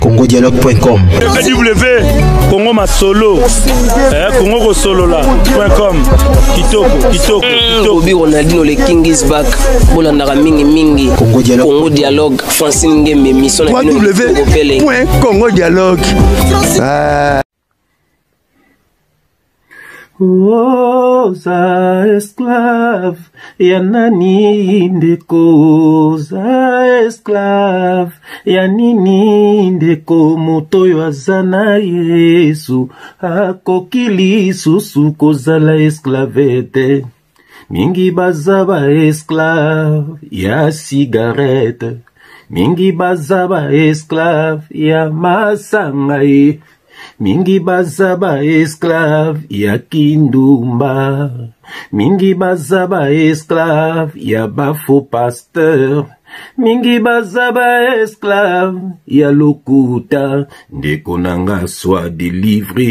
CongoDialogue.com Congo Masolo Congo Solola.com Kitoko Obi Ronaldinho le King is back Bolandaka mingi Congo Dialogue Francine Ngembe mission www.congodialogue za esclave ya nani ndeko za esclave ya nini ndeko moto oyo aza na Yesu akoki lisusu kozala esclave te mingi baza ba esclave ya cigarette mingi baza ba esclave ya masanga ye mingi baza ba esclave ya kindumba mingi baza ba esclave ya ba faux pasteur mingi baza ba esclave ya lokuta ndeko nanga soit délivré.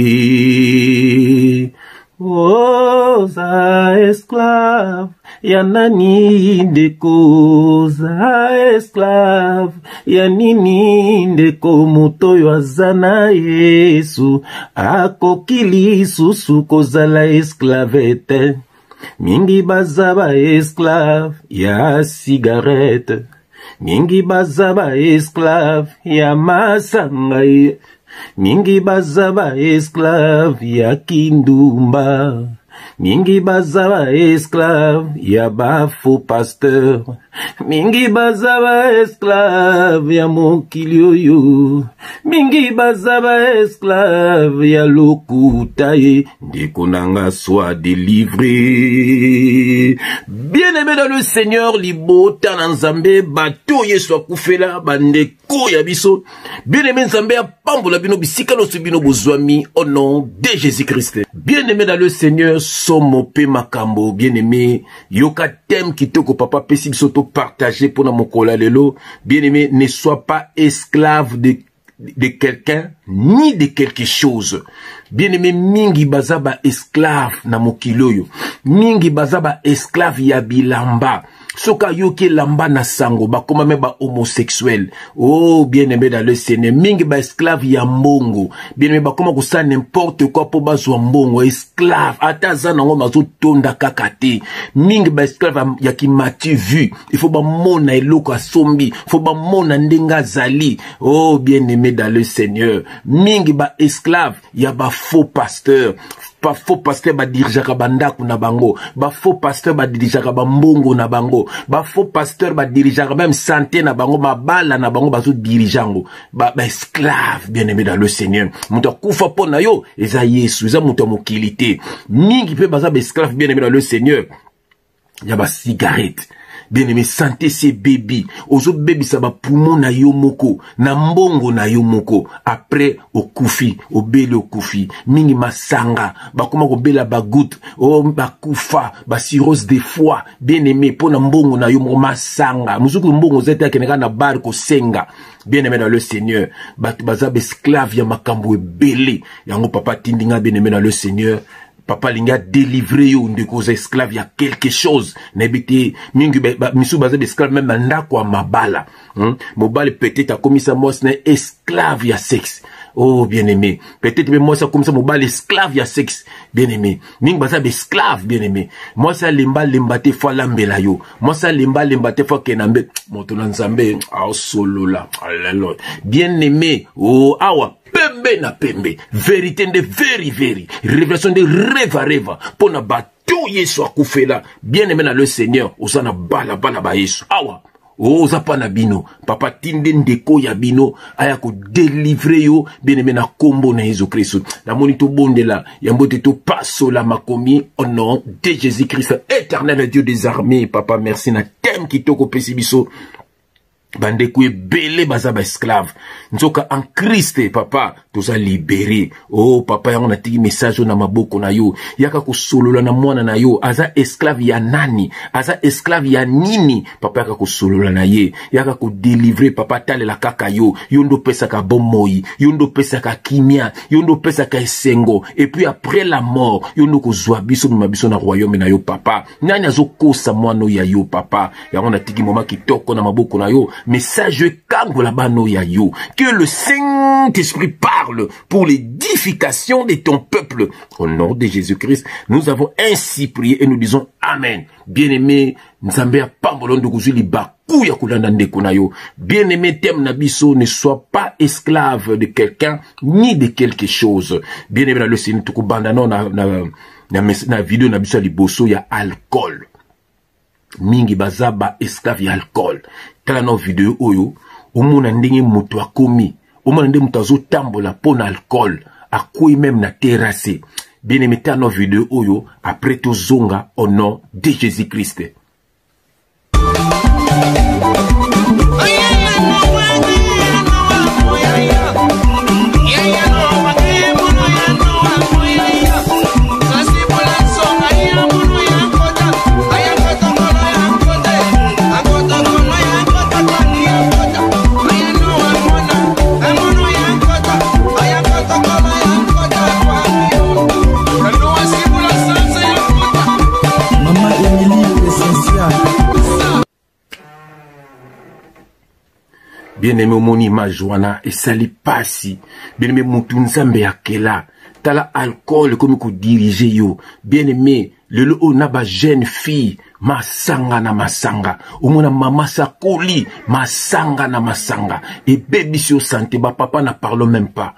Oh, za esclave, ya nani ndeko, za esclave, ya nini ndeko moto oyo aza na Yesu, akoki lisusu kozala esclave te. Mingi baza ba esclave ya cigarette, mingi baza ba esclave ya masanga ye. Mingi baza ba esclave ya kindumba, mingi baza ba esclave ya ba faux pasteur, mingi baza ba esclave ya mokili oyo, mingi baza ba esclave ya lokuta ye, ndeko nanga soit délivré. Bien-aimé dans le Seigneur, libota na Nzambe, bato yesu akufela, bandeko ya biso, bien-aimé Nzambe apambola bino bisika no subino bozwami au nom de Jésus-Christ. Bien-aimé dans le Seigneur, somope makambo, bien-aimé, yoka thème kitoko papa pesi biso partager pour na mokola lelo. Bien-aimé, ne sois pas esclave de quelqu'un ni de quelque chose. Bien-aimé, mingi bazaba esclave na mokiloyo, mingi bazaba esclave ya bilamba. Soka yoke lamba na sango, ba koma me ba homosexuel. Oh, bien-aimé dans le Seigneur, mingi ba esclave ya mbongo. Bien-aimé, ba koma kusa n'importe quoi po bazwa mbongo. Esclave, ataza nango mazo tonda kakate. Mingi ba esclave ya ki mati vu. Il faut ba mona eloko asombi. Il faut ba mona ndenga zali. Oh, bien-aimé dans le Seigneur, mingi ba esclave ya ba faux pasteur. Ba faux pasteur ba dirijaka bandaku na bango, ba faux pasteur ba dirijaka mbongo na bango, ba faux pasteur ba dirijaka même santé na bango, ba bala na bango bazo dirijango, ba esclave. Bien-aimé dans le Seigneur, muto kufa pona yo eza Yesu, eza muto mokilité. Mingi pe baza ba esclave, bien-aimé dans le Seigneur. Ya ba cigarette. Bien-aimé, santé c'est baby. Ozo baby ça va poumon na yo moko, na mbongo na yo moko. Après au kufi, au bele au kufi. Mingi masanga, ba koma ko bela ba goutte, oh ba kufa, ba cirrhose de foie. Bien-aimé, po na mbongo na yo moko masanga. Musuku mbongo zeta keneka na bar ko senga. Bien-aimé dans le Seigneur, ba bazab esclave ya makambo ebele. Yango papa tindinga bien-aimé dans le Seigneur. Papa linga délivré yo ndeko za esclave ya quelque chose. Nebite mingi misu baza esclave même ndako mabala. Mobile peut-être a commis ça moi c'est esclave ya sexe. Oh bien-aimé, peut-être même moi ça comme ça mobile esclave ya sexe. Bien-aimé, mingi baza esclave bien-aimé. Moi ça lemba te fois lambela yo. Moi ça lemba te fois kenambe moto na Nzambe a solo la. Bien-aimé, oh awa pembe na pembe, vérité de very, révélation de reva, pona bato yesu akufela, bien-aimé dans le Seigneur, osana bala ba yesu, awa, oza pa na bino, papa tinde ndeko ya bino, aya ko délivrer yo, bien-aimé na kombo na Jésus Christ, na monito bondela, yambote to paso la makomi, au nom de Jésus-Christ, éternel Dieu des armées, papa merci na thème qui toko pesi biso, bande kwe bele baza ba esclave nzoka en Christ papa toza libéré. Oh papa yango na tiki message na maboko na yo yaka ko solola na mwana na yo aza esclave ya nani aza esclave ya nini papa yaka ko solola na ye yaka ko délivrer papa talela kaka yo ndo pesa ka bomoi ndo pesa ka kimia ndo pesa ka esengo et puis après la mort ndo ko zwa biso mabiso na royaume na yo papa nani azokosa mwana ya yo papa yango na tiki moma kitoko na maboko na yo message kango la bano ya yo que le Saint-Esprit parle pour l'édification de ton peuple au nom de Jésus-Christ nous avons ainsi prié et nous disons amen. Bien-aimé Nzambe ya pambolo ndukuzuli baku ya kulanda ndeko na yo bien-aimé thème na biso ne sois pas esclave de quelqu'un ni de quelque chose bien-aimé na le Seigneur tukubanda no na vidéo na biso liboso ya alcool mingi bazaba esclave ya alcool tala no vidéo oyo omona ndenge moto akomi omona ndenge moto azotambola pona alcool akui même na terrasse bien-aimé tala no vidéo oyo après tozonga au nom de Jésus-Christ. Bien-aimé omoni image wana esali pasi bien-aimé mutu nzambe akela tala alcool comme ko diriger yo bien-aimé lelo ona ba jeune fille masanga na masanga omona mama sakoli masanga na masanga et baby sur santé ba papa na parle même pas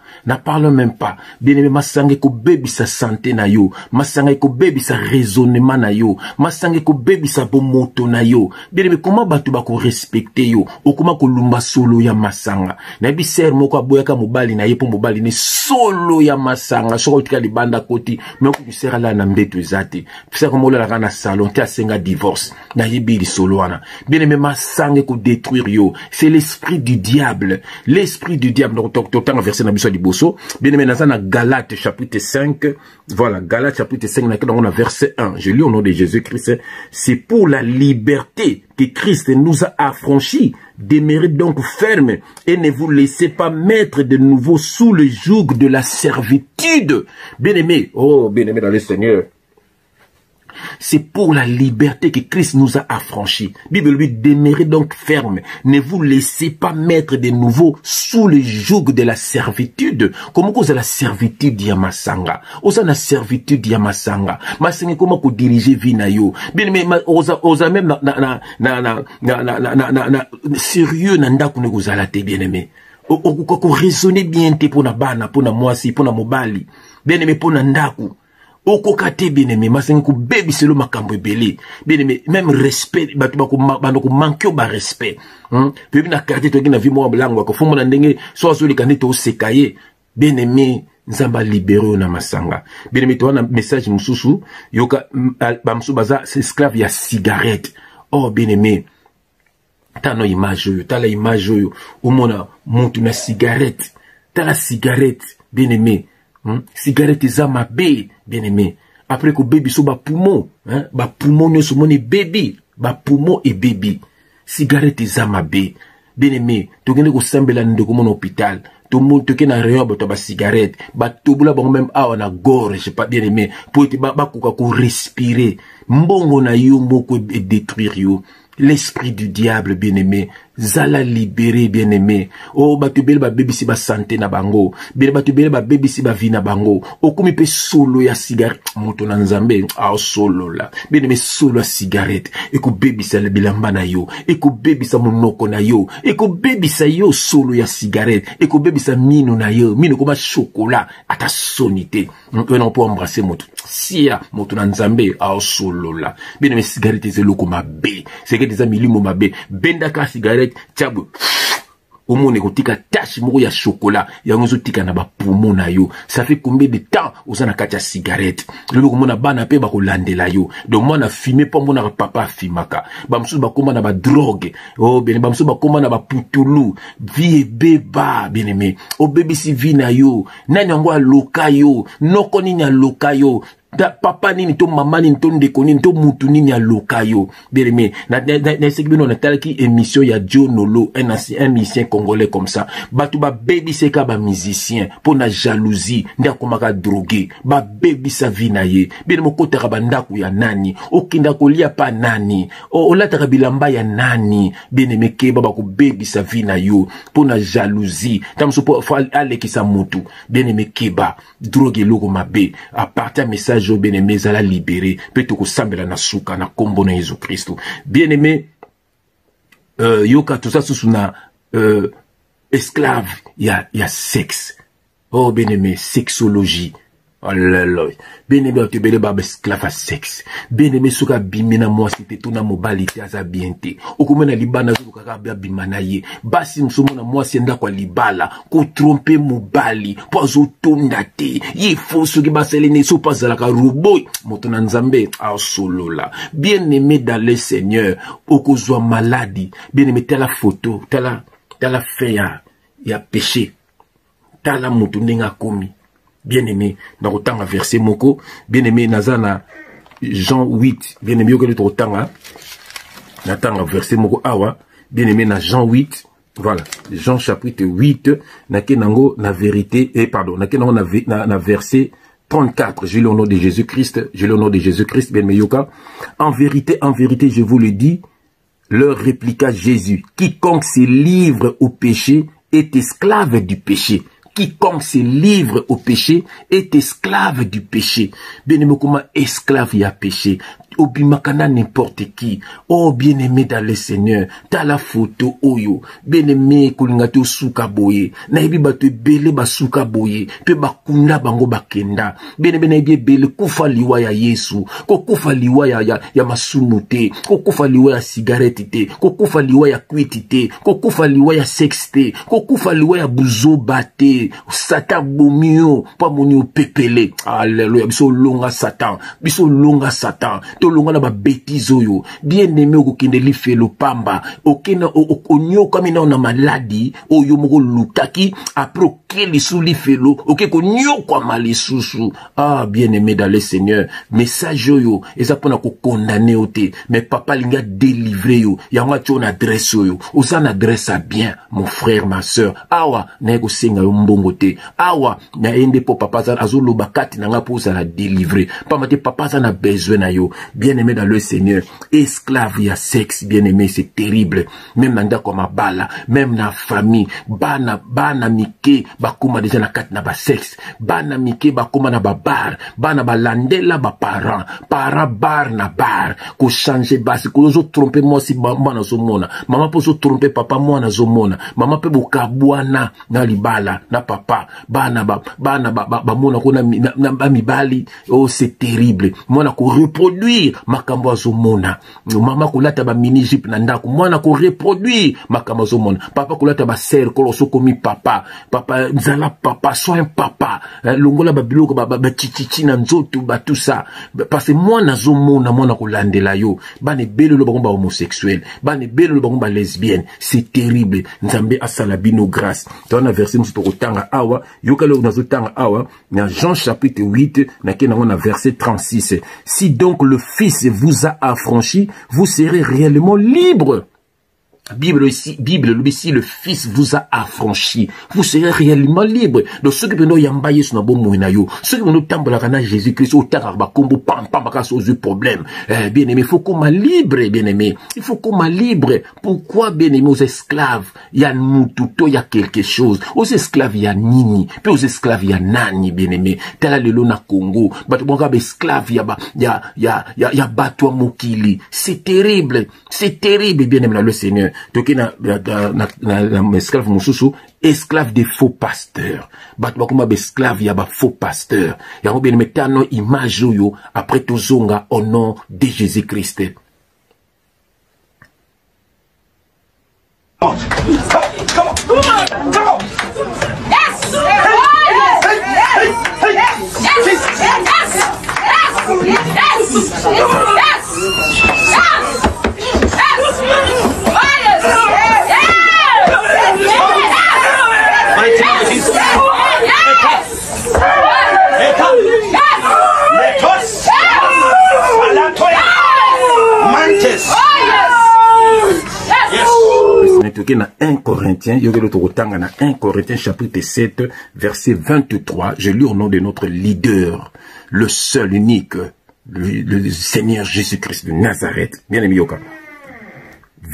bien-aimé masanga ko baby sa santé na yo masanga ko baby sa raisonnement na yo masanga ko baby sa bomoto na yo bien-aimé comment batu ba ko respecter yo okoma ko lumba solo ya masanga na bi ser moko aboyaka mobali na ye po mobali ne solo ya masanga soko tika libanda koti moko ku sera la na mbeto ezate pisa ko mola la na salon ta senga divorce na yibili soloana bien-aimé masanga ko détruire yo c'est l'esprit du diable donc tant verset na biso liboso bien-aimé na Galates chapitre 5 voilà Galates chapitre 5 on a verset 1 je lis au nom de Jésus-Christ c'est pour la liberté que Christ nous a affranchis demeurez donc ferme et ne vous laissez pas mettre de nouveau sous le joug de la servitude bien-aimé oh bien-aimé dans le Seigneur. C'est pour la liberté que Christ nous a affranchis. Bible lui demeurez donc ferme. Ne vous laissez pas mettre de nouveau sous le joug de la servitude. Comment cause la servitude yamasanga? Osa la servitude yamasanga. Masenge comment ko diriger vie na yo. Bien mais osa même sérieux na ndako ne kozala te bien aimé. Ko raisonner bien te pona bana pona mwasi pona mobali. Bien aimé pona ndako. Oko kate bien-aimé, masengi ko baby selo makambo ebele. Bien-aimé, même respect, batu ko manquer ba respect. Puis na quartier to ki na vie mo blango ko fumo na ndenge so azoli kanete o sekaye. Bien-aimé, nzamba libéré na masanga. Bien-aimé, to na message mususu, yoka ba musu baza esclave ya cigarette. Oh bien-aimé, tano image yo, tala image yo, omona montu na cigarette. Tala cigarette, bien-aimé. Cigarette za mabe bien-aimé après que baby so ba poumon ne so moni baby ba poumon et baby cigarette za mabe bien-aimé to gende ko sambela ndeko mon hôpital to mo to ke na réunion ba to ba cigarette ba tobula ba même awa na gorge pas bien-aimé pour te ba ko respirer mbongo na yo moko détruire yo. L'esprit du diable bien-aimé zala libéré bien-aimé oh batubele ba baby si ba santé na bango bien batubele ba baby si ba vie na bango okumi pe solo ya cigarette moto na nzambe solo la bien-aimé solo ya cigarette eko baby sa le bilamba na yo eko baby sa monoko na yo eko baby sa yo solo ya cigarette eko baby sa mino na yo mino koma chocolat ata sonité on peut embrasser moto sia moto na nzambe solo la bien-aimé cigarette ze loko mabe c'est que des amis limo mabe benda ka cigarette Tchabu omone kotika tache moko ya chocolat yango ezotika na bapoumon na yo. Ça fait combien de temps oza na kati ya cigarette lobi komona bana mpe bakolandela yo. Donc mwana fume mpo mona papa afimaka, bamosusu bakoma na badrogue, oh bien bamosusu bakoma na baputulu, vie ebeba bien aimé, obebisi vi na yo, nani yango aloka yo, noko nini aloka yo, papa nini to mama nini to ndeko nini to mutu nini aloka yo. Bien aimé, na seki bino natalaki émission ya Joe Nolo, un musicien congolais comme ça, batu ba baby seka ba musicien po na jalousie nda komaka drogué, ba baby sa vie na ye. Bien mo kotaka bandaku ya nani, okinda kolia pa nani, olataka bilamba ya nani. Bien aimé, keba ba ko baby sa vie na yo po na jalousie tamso po aleki sa mutu. Bien aimé, keba drogue loko mabe à partir message jo bien aimé zala libéré pe to ko sambela na suka na kombo na Jésus Christ. Bien aimé, yoka tout ça sous na esclave ya sexe. Oh bien aimé, sexologie. Oh là là. Bien aimé, tu bele ba esclave à sexe. Bien aimé, souka bimina moi c'était tout na mobilité aza bienté. Okomena libana zo kaka bimana ye. Basi msomona moi senda kwa libala ko tromper mobali po zo tonda te. Ye faut ce qui baselene so pas la roboy. Moto na nzambe a solo là. Bien aimé dans le Seigneur, okozwa maladie. Bien aimé, t'as la photo, t'as la fait ya péché. T'as la moto ndenga komi. Bien aimé, dans autant verset moko, bien aimé, nazana Jean 8, bien aimé, autant verset moko awa, bien aimé, na Jean 8, voilà, Jean chapitre 8, na kenango na vérité, pardon, na kenango na verset 34, j'ai le nom de Jésus-Christ, bien aimé, yoka, en vérité, je vous le dis, leur répliqua Jésus, quiconque se livre au péché est esclave du péché. Quiconque se livre au péché est esclave du péché. Bien-aimé, comment esclave y a péché? Obimakana n'importe qui. Oh, bien-aimé dans le Seigneur, t'as la photo oyo. Bien-aimé, kolingato suka boye. Naibi batu bele ba suka boye. Pe bakunda bango bakenda. Bien-aimé, naibi bele kufa liwa ya Yesu. Ko kufa liwa ya masumute. Ko kufa liwa ya cigarette te. Ko kufa liwa ya kwiti te. Ko kufa liwa ya sex te. Ko kufa liwa ya buzoba te. Satan bomio. Pa monio pepele. Alléluia. Biso longa Satan. To longa na ba bêtise oyo. Bien aimé okokende li felo pamba. Okena onyoka mina na maladi oyo moko lutaki après okeli sou li felo. Okeko nyokwa malisusu. Ah bien aimé dans le Seigneur. Message oyo eza pona ko condamner ote. Mais papa linga délivrer yo. Yanga ton adresse oyo. Oza na adresse à bien mon frère ma sœur. Awa na ko senga yo mbongo te. Awa na ende po papa za azolo bakati na nga po za la délivrer. Pamate papa za na besoin na yo. Bien-aimé dans le Seigneur, esclave ya sexe, bien-aimé, c'est terrible. Même nanda comme bala, même na famille, bana mike, bakuma déjà na kat na ba sexe, bana mike, bakuma na ba bar, bana balandela ba parent bar na bar, ko changer basi, ko zo tromper moi si mwana zo mona, mama po zo tromper papa mwana zo mona, mama pe bokabwana na libala, na papa, bana mona ko na mibali, oh c'est terrible, mwana ko reproduire makambo azomona, mama kolata ba mini jip na ndako, mwana ko reproduire makambo azomona, papa kolata ba ser koloso komi papa nzala papa soin papa, longola ba biloko ba chichichi na nzoto ba tout ça, parce que mwana azomona mwana kolandela yo, bane belelo bango ba homosexuel, bane belelo bango ba lesbienne, c'est terrible. Nzambe asala bino grâce. Dans la verset musu tokotanga awa, yokalo nazotanga awa na Jean chapitre 8 na kenango na verset 36. Si donc le Fils vous a affranchi, vous serez réellement libre. Bible ici, le Fils vous a affranchi, vous serez réellement libre. Donc ceux qui veulent yambaye sur bon moinayo, ceux qui veulent tambola kana Jésus-Christ au taraba combo pam baka aux problèmes. Bien aimé, il faut qu'on m'a libre, bien aimé. Il faut qu'on m'a libre. Pourquoi bien aimé aux esclaves, il y a mututo, il y a quelque chose. Aux esclaves il y a nini, puis aux esclaves il y a nani, bien aimé. Tala le na Congo, bat bonga esclaves il y a batwa mokili. C'est terrible, bien aimé le Seigneur. Donc na esclave mususu, esclave des faux pasteurs. Batwa kuma esclave ya ba faux pasteurs. Ya bien metano image yo après tozonga au nom de Jésus-Christ. Come on. Dans 1 Corinthiens, il y a le dans 1 Corinthiens chapitre 7, verset 23, je lis au nom de notre leader, le seul, unique, le Seigneur Jésus-Christ de Nazareth. Bien aimé Yoka.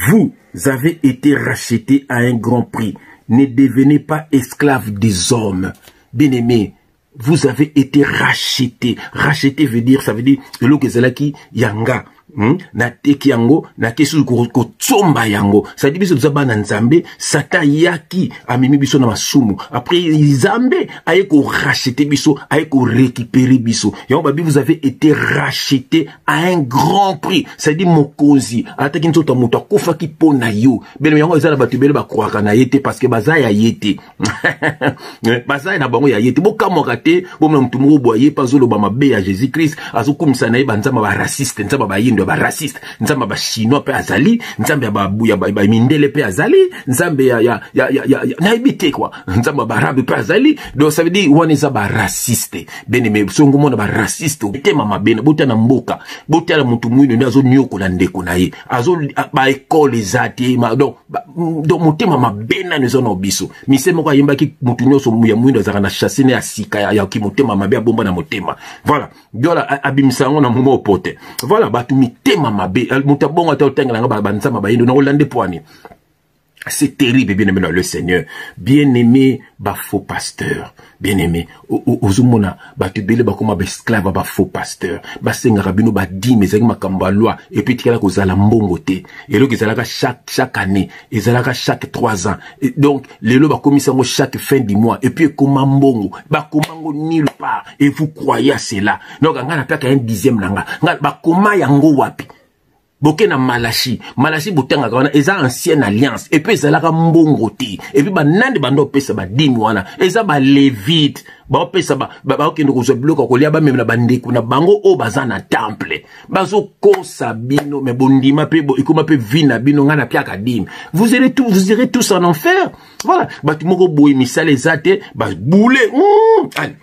Vous avez été rachetés à un grand prix. Ne devenez pas esclaves des hommes. Bien aimé, vous avez été rachetés. Racheté veut dire, ça veut dire, le Kezalaki Yanga. Na teki yango na kesu ko tsomba yango ça dit biso zaba na nzambe sata yaki amimi biso na masumu après nzambe aye ko racheter biso aye ko récupérer biso yango babi vous avez été rachetés à un grand prix ça dit mokonzi ataki nzoto moto akufa ki pona yo beno yango ezala batu bele ba croire na yete parce que bazaya yete bazaya na bango ya yete bokamoka te bomna mtu mo boye pazolo ba mabe ya Jésus Christ azokumisa na banzama ba raciste nzamba ba yindo ba raciste nzamba ba chinois pe azali nzamba ba buya ba mindele pe azali nzambe ya na ibite quoi nzamba ba arabe pe azali donc ça veut dire one is ba raciste bene me songo mona ba raciste tema mabena bota na mboka bota la mutu mwino ndazo nyoko la ndeko na ye azo ba école zati donc motema mabena nezo na biso misemo kwa yemba ki mutu nyoso ya mwindo zaka na chasser ya sika ya ki motema mabe bomba na motema voilà dola abimisango na mumo pote voilà batu tema mabe mutabongo ata otengala nga banzama bayendo na Hollande poani. C'est terrible, bien aimé dans le Seigneur. Bien aimé, ba faux pasteur. Bien aimé, ozumona batu bele ba koma ba esclave ba faux pasteur. Ba senga rabino ba di mais ma kamba loi et puis tikala ko zala mbongo te. Et lo kezalaka chaque année, ezalaka chaque 3 ans. Et donc les lo ba komisa ngo chaque fin du mois et puis koma mbongo, ba komango nulle part et vous croyez à cela. Donc ngana peka un dixième nanga. Ngana ba koma yango wapi. Boke na Malachi botanga kana eza ancienne alliance et puis ezalaka mbongo te et puis banande bando pesa ba dimi wana eza ba levite ba pesa ba okende ko zo bloka ko lia ba même na bandeku na bango o bazana temple bazo kosa bino me bondima pe ikoma pe vina bino ngana pia kadimi vous irez tous en enfer voilà batu moko boyi misale ezate ba boule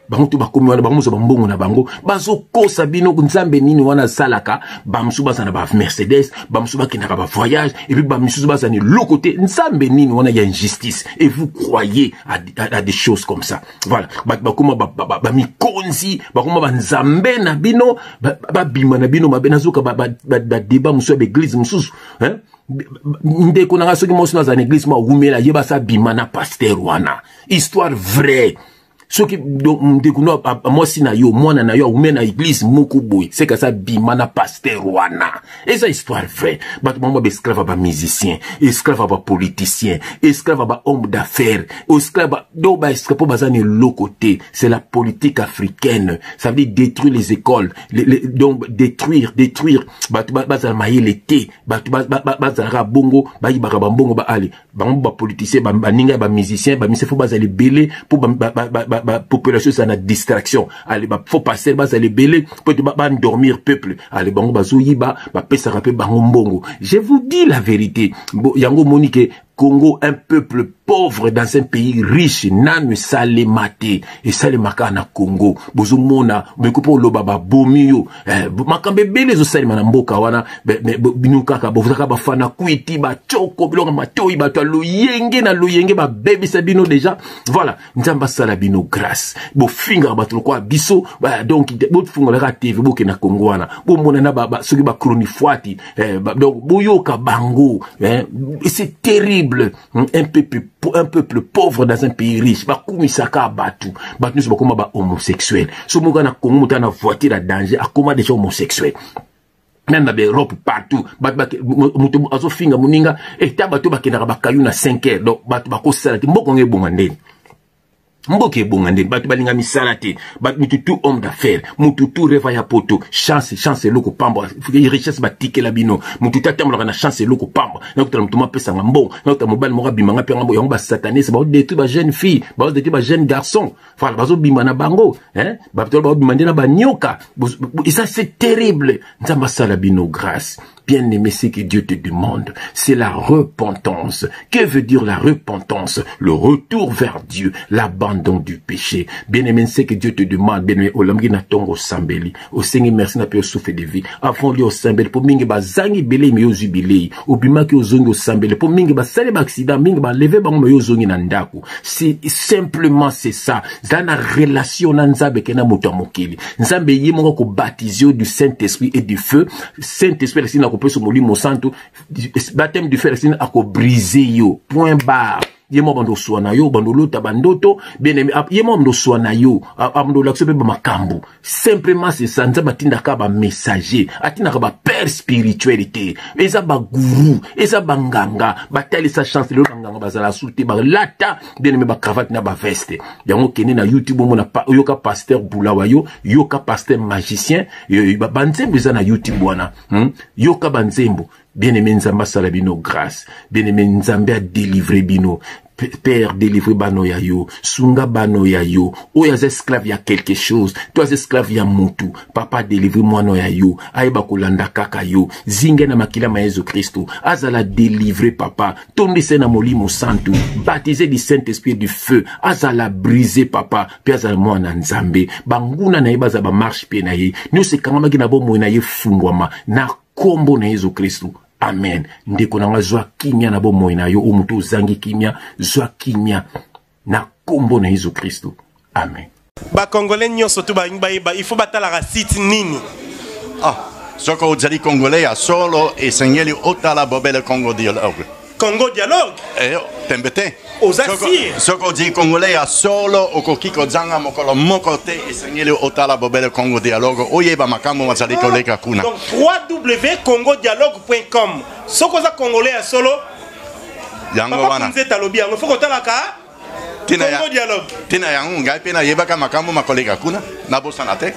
bango to ba komi wana bango zo mbongo na bango bazo kosa bino nzambe nini wana salaka ba msuba sana ba Mercedes ba msuba kinaka ba voyage et puis ba msuba sana le côté nzambe nini wana ya injustice et vous croyez à des choses comme ça voilà bakoma ba mikonzi bakoma ba nzambe na bino ba bima na bino mabena zoka ba débat musu ba église mususu hein ndeko na soki mosi na za église ma umela yeba sa bima na pasteur wana histoire vraie ce qui ndekuno moi si na yo mwana na yo umena na église moko boy c'est que ça bimana pasteur wana et ça histoire vraie bat mama be esclave ba musicien esclave ba politicien esclave ba homme d'affaires esclave do ba esclave bazane le côté c'est la politique africaine ça veut dire détruire les écoles donc détruire bat bazal maïle té bat bazara bongo ba ibaka bongo ba ali ba politicien ba ninga ba musicien ba mise faut bazali belé pour population ça na distraction allez ba faut passer ba aller belé pour ba dormir peuple allez bango bazoyiba ba pesa rapé bango mbongo je vous dis la vérité yango monique Congo, un peuple pauvre dans un pays riche, nanu sale mate, et sale maka na Congo, bozumona, bekupo lobaba bomio, makambe bele zo sale manamboka wana, binukaka, bovuzaka bafana kuiti, ba choko, bilonga matoi, ba toa loyenge na loyenge, ba baby sabino déjà, voilà, nzamba sala bino grâce, bo finga ba tulokwa biso, donc, bo funga la TV, bo ke na Congo wana, bo mona na ba, soki ba kronifuati, donc, boyoka bango, c'est terrible. Un peuple pauvre dans un pays riche, ba kumisaka batu nous ba koma ba homosexuel. So muga na Congo mutana voiture à danger, a koma des homosexuels. Même dans l'Europe partout, mutu azo finga muninga et tabatu ba kenaka ba kayu na 5 heures. Donc batu ba ko sala ti mboko nge bongandeni. mboke bongande batu balinga misala te batu mututu homme d'affaires mututu reva ya poto chance loko pamba richesse batike la bino mututu atambola na chance loko pamba na kutala mutuma pesa ngambo na kutala mobile moko bimanga pe ngambo yango ba sataniste ba détruire ba jeune fille ba détruire ba jeune garçon voilà bazo bimba na bango ba to ba bimande na ba nyoka et ça c'est terrible nzamba sala bino grâce. Bien-aimé, ce que Dieu te demande, c'est la repentance. Que veut dire la repentance? Le retour vers Dieu, l'abandon du péché. Bien-aimé, ce que Dieu te demande, bien-aimé, olamgi na tongo sambeli. O Seigneur, merci na peo souffle de vie. Avant lui au sambeli, pour mingi ba zangi bele mi ozubilei. Obima ki ozongi au sambeli, pour mingi ba sale ba accident, mingi ba leve ba mo ozongi na ndaku. C'est simplement c'est ça. Zana relation na nzabe kena moto mokili. Nzambe yimo ko baptiser du Saint-Esprit et du feu. Saint-Esprit sina ko peso molimo santo baptême du fer sina ko briser yo. Point barre. Yemo bando soana yo bando lota bandoto bien-aimé yemo bando soana yo amdo laksope ba makambo simplement c'est ça nzaba tinda ka ba messager atina ka ba père spiritualité eza ba guru eza banganga batali sa chance le banganga bazala souté ba lata bien-aimé ba cravate na ba veste yango kene na YouTube mona yoka pasteur Bulawa yo yoka pasteur magicien ba banzembo eza na YouTube wana yoka banzembo. Bien-aimé Nzamba Salabino grâce. Bien-aimé Nzambe a délivré bino. Père, délivre bano ya yo. Sunga bano ya yo. Oyaz esclave ya quelque chose. Toi esclave ya mutu. Papa, délivre moi no ya yo. Aïba kolanda kaka yo. Zinge na makila ma Yesu Christo. Azala délivrer papa. Tourne sena molimo santo. Baptisé du Saint-Esprit du feu. Azala briser papa. Puis azala moi na Nzambe. Banguna na iba za ba marche pe na ye. Nous se kangama gina bo mo na ye fungwama. Na kombo na Yesu Christo. Amen. Ndeko nanga zwa kimia na bo moina yo umutu zangi kimia zwa kimia na kombo na Yesu Kristo. Amen. Ba Congolais nyonso tu ba il faut batala la site nini. Ah, soko ozali Congolais ya solo e sengeli otala bobele Congo dialogue. Congo dialogue. Tembete. Osasir. Soko di Congolais ya solo okokiko zanga mokolo mokote e sengeli otala bobele Congo dialogue. Oyeba makambo mazali koleka kuna. Donc www.congodialogue.com. Soko za Congolais ya solo. Yango wana. Nze talobi yango foko talaka. Congo dialogue. Tina yango ngai pena yebaka makambo makoleka kuna na bosana te.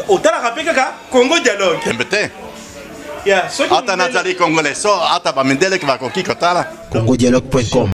Otalaka peka Congo dialogue. Tembete. Yeah, ata nazali Congolais so ata bamendele ki bakokiko tala congodialogue.com